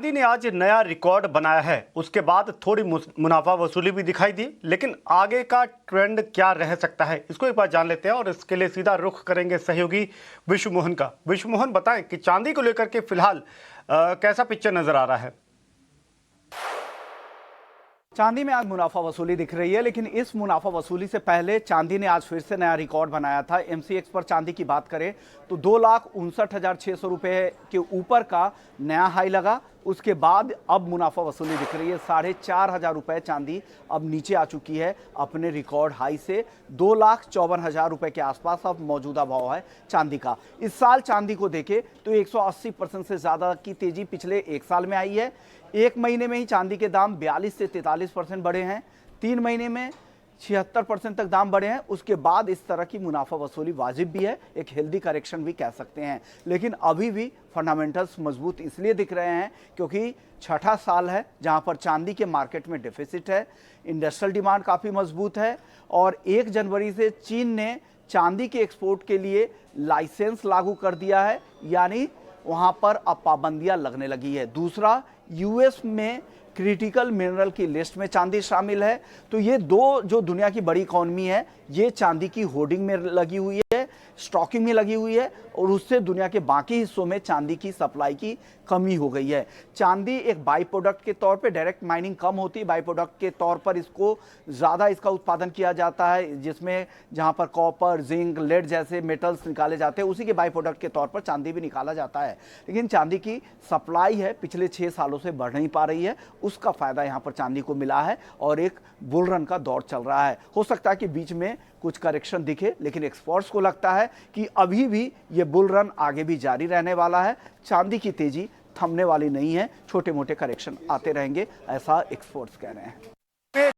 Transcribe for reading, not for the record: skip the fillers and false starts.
चांदी ने आज नया रिकॉर्ड बनाया है। उसके बाद थोड़ी मुनाफा वसूली भी दिखाई दी, लेकिन आगे का ट्रेंड क्या रह सकता है, इसको एक बार जान लेते हैं और इसके लिए सीधा रुख करेंगे सहयोगी विश्व मोहन का। विश्व मोहन, बताएं कि चांदी को लेकर के फिलहाल कैसा पिक्चर नजर आ रहा है। चांदी में आज मुनाफा वसूली दिख रही है, लेकिन इस मुनाफा वसूली से पहले चांदी ने आज फिर से नया रिकॉर्ड बनाया था। एमसीएक्स पर चांदी की बात करें तो 2,59,600 रुपए के ऊपर का नया हाई लगा। उसके बाद अब मुनाफा वसूली दिख रही है। 4,500 रुपए चांदी अब नीचे आ चुकी है अपने रिकॉर्ड हाई से। 2,54,000 रुपए के आसपास अब मौजूदा भाव है चांदी का। इस साल चांदी को देखें तो 180% से ज्यादा की तेजी पिछले एक साल में आई है। एक महीने में ही चांदी के दाम 42 से 43% बढ़े हैं। 3 महीने में 76% तक दाम बढ़े हैं। उसके बाद इस तरह की मुनाफा वसूली वाजिब भी है, एक हेल्दी करेक्शन भी कह सकते हैं। लेकिन अभी भी फंडामेंटल्स मजबूत इसलिए दिख रहे हैं क्योंकि छठा साल है जहां पर चांदी के मार्केट में डेफिसिट है, इंडस्ट्रियल डिमांड काफ़ी मजबूत है और 1 जनवरी से चीन ने चांदी के एक्सपोर्ट के लिए लाइसेंस लागू कर दिया है, यानी वहां पर अब पाबंदियां लगने लगी है। दूसरा, यूएस में क्रिटिकल मिनरल की लिस्ट में चांदी शामिल है। तो ये दो जो दुनिया की बड़ी इकॉनमी है, ये चांदी की होर्डिंग में लगी हुई है, स्टॉकिंग में लगी हुई है और उससे दुनिया के बाकी हिस्सों में चांदी की सप्लाई की कमी हो गई है। चांदी एक बाई प्रोडक्ट के तौर पे, डायरेक्ट माइनिंग कम होती है, बाई प्रोडक्ट के तौर पर इसको ज़्यादा इसका उत्पादन किया जाता है, जिसमें जहां पर कॉपर, जिंक, लेड जैसे मेटल्स निकाले जाते हैं, उसी के बाई प्रोडक्ट के तौर पर चांदी भी निकाला जाता है। लेकिन चांदी की सप्लाई है पिछले 6 सालों से बढ़ नहीं पा रही है, उसका फायदा यहां पर चांदी को मिला है और एक बुल रन का दौर चल रहा है। हो सकता है कि बीच में कुछ करेक्शन दिखे, लेकिन एक्सपर्ट्स को लगता है कि अभी भी ये बुल रन आगे भी जारी रहने वाला है। चांदी की तेजी थमने वाली नहीं है, छोटे मोटे करेक्शन आते रहेंगे, ऐसा एक्सपर्ट्स कह रहे हैं।